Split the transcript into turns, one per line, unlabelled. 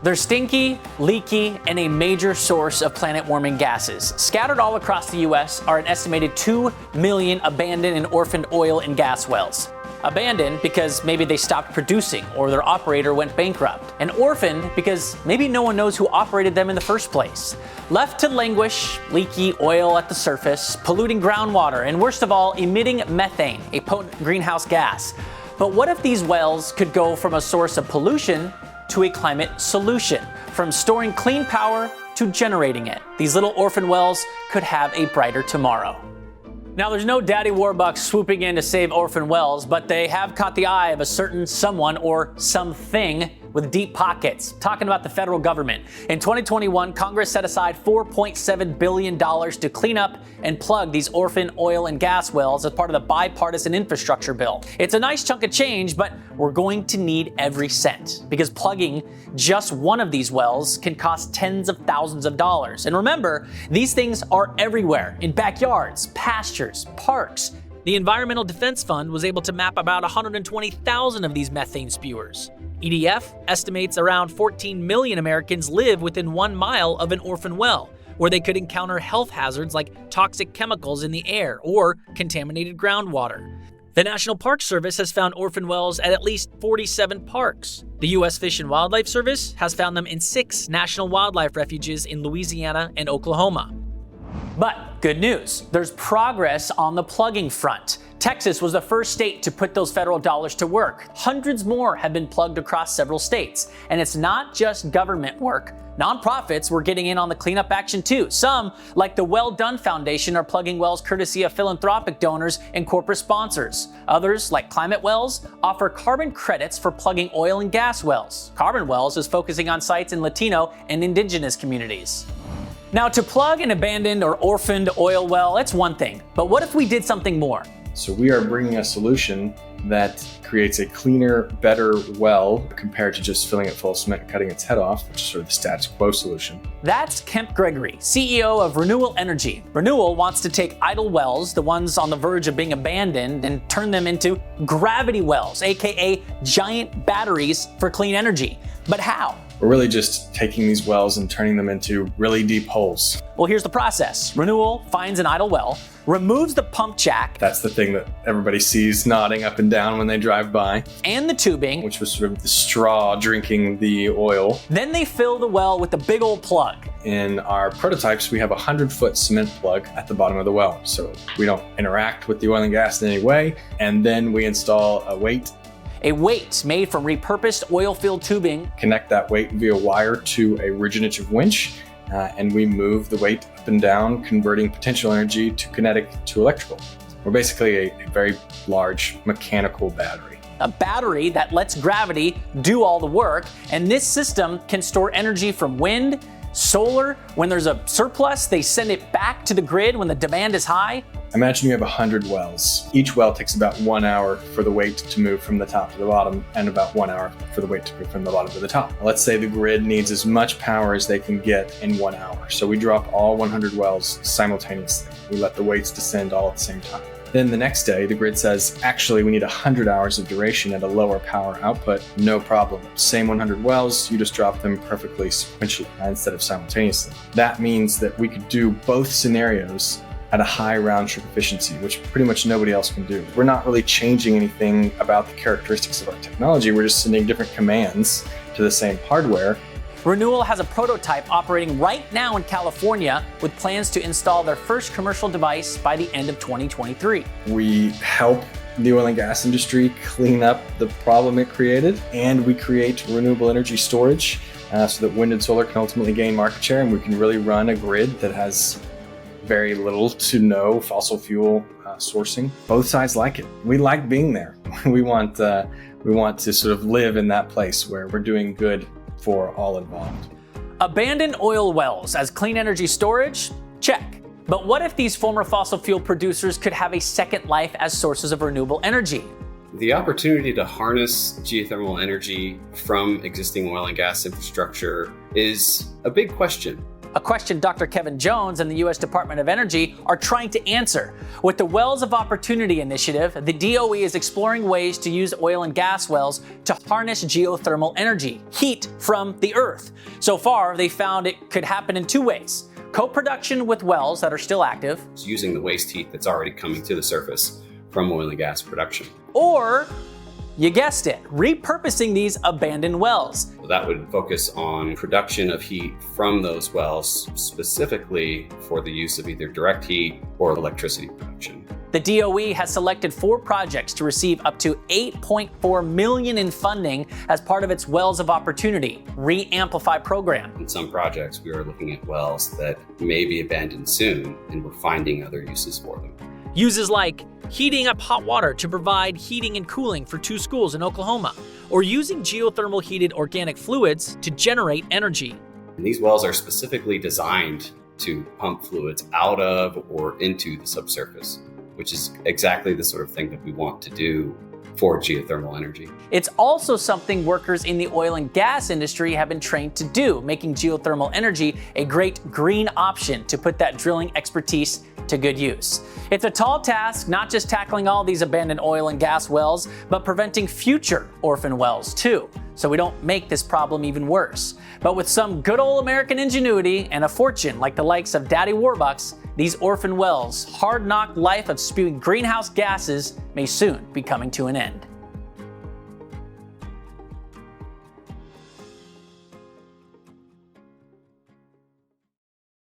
They're stinky, leaky, and a major source of planet-warming gases. Scattered all across the US are an estimated 2 million abandoned and orphaned oil and gas wells. Abandoned because maybe they stopped producing or their operator went bankrupt. And orphaned because maybe no one knows who operated them in the first place. Left to languish, leaky oil at the surface, polluting groundwater, and worst of all, emitting methane, a potent greenhouse gas. But what if these wells could go from a source of pollution to a climate solution, from storing clean power to generating it? These little orphan wells could have a brighter tomorrow. Now, there's no daddy warbucks swooping in to save orphan wells, but they have caught the eye of a certain someone or something with deep pockets. Talking about the federal government. In 2021, Congress set aside $4.7 billion to clean up and plug these orphan oil and gas wells as part of the bipartisan infrastructure bill. It's a nice chunk of change, but we're going to need every cent because plugging just one of these wells can cost tens of thousands of dollars. And remember, these things are everywhere, in backyards, pastures, parks. The Environmental Defense Fund was able to map about 120,000 of these methane spewers. EDF estimates around 14 million Americans live within 1 mile of an orphan well, where they could encounter health hazards like toxic chemicals in the air or contaminated groundwater. The National Park Service has found orphan wells at least 47 parks. The U.S. Fish and Wildlife Service has found them in 6 national wildlife refuges in Louisiana and Oklahoma. But good news, there's progress on the plugging front. Texas was the first state to put those federal dollars to work. Hundreds more have been plugged across several states. And it's not just government work. Nonprofits were getting in on the cleanup action too. Some, like the Well Done Foundation, are plugging wells courtesy of philanthropic donors and corporate sponsors. Others, like Climate Wells, offer carbon credits for plugging oil and gas wells. Carbon Wells is focusing on sites in Latino and indigenous communities. Now, to plug an abandoned or orphaned oil well, that's one thing. But what if we did something more?
So we are bringing a solution that creates a cleaner, better well compared to just filling it full of cement and cutting its head off, which is sort of the status quo solution.
That's Kemp Gregory, CEO of Renewal Energy. Renewal wants to take idle wells, the ones on the verge of being abandoned, and turn them into gravity wells, aka giant batteries for clean energy. But how?
We're really just taking these wells and turning them into really deep holes.
Well, here's the process. Renewal finds an idle well, removes the pump jack.
That's the thing that everybody sees nodding up and down when they drive by.
And the tubing.
Which was sort of the straw drinking the oil.
Then they fill the well with a big old plug.
In our prototypes, we have a 100-foot cement plug at the bottom of the well. So we don't interact with the oil and gas in any way. And then we install a weight.
A weight made from repurposed oil-filled tubing.
Connect that weight via wire to a regenerative winch, and we move the weight up and down, converting potential energy to kinetic to electrical. We're basically a very large mechanical battery.
A battery that lets gravity do all the work, and this system can store energy from wind, solar. When there's a surplus, they send it back to the grid when the demand is high.
Imagine you have 100 wells. Each well takes about 1 hour for the weight to move from the top to the bottom and about 1 hour for the weight to move from the bottom to the top. Let's say the grid needs as much power as they can get in 1 hour. So we drop all 100 wells simultaneously. We let the weights descend all at the same time. Then the next day, the grid says, actually, we need 100 hours of duration at a lower power output. No problem. Same 100 wells, you just drop them perfectly sequentially instead of simultaneously. That means that we could do both scenarios at a high round trip efficiency, which pretty much nobody else can do. We're not really changing anything about the characteristics of our technology. We're just sending different commands to the same hardware.
Renewal has a prototype operating right now in California with plans to install their first commercial device by the end of 2023.
We help the oil and gas industry clean up the problem it created, and we create renewable energy storage so that wind and solar can ultimately gain market share, and we can really run a grid that has very little to no fossil fuel sourcing. Both sides like it. We like being there. We want to sort of live in that place where we're doing good for all involved.
Abandoned oil wells as clean energy storage? Check. But what if these former fossil fuel producers could have a second life as sources of renewable energy?
The opportunity to harness geothermal energy from existing oil and gas infrastructure is a big question.
A question Dr. Kevin Jones and the U.S. Department of Energy are trying to answer. With the Wells of Opportunity initiative, the DOE is exploring ways to use oil and gas wells to harness geothermal energy, heat from the earth. So far, they found it could happen in two ways. Co-production with wells that are still active,
Using the waste heat that's already coming to the surface from oil and gas production.
or, you guessed it, repurposing these abandoned wells.
That would focus on production of heat from those wells, specifically for the use of either direct heat or electricity production.
The DOE has selected 4 projects to receive up to $8.4 million in funding as part of its Wells of Opportunity Re-Amplify program.
In some projects, we are looking at wells that may be abandoned soon, and we're finding other uses for them.
Uses like heating up hot water to provide heating and cooling for 2 schools in Oklahoma, or using geothermal heated organic fluids to generate energy.
And these wells are specifically designed to pump fluids out of or into the subsurface, which is exactly the sort of thing that we want to do for geothermal energy.
It's also something workers in the oil and gas industry have been trained to do, making geothermal energy a great green option to put that drilling expertise to good use. It's a tall task, not just tackling all these abandoned oil and gas wells, but preventing future orphan wells too, so we don't make this problem even worse. But with some good old American ingenuity and a fortune like the likes of Daddy Warbucks, these orphan wells' hard-knock life of spewing greenhouse gases may soon be coming to an end.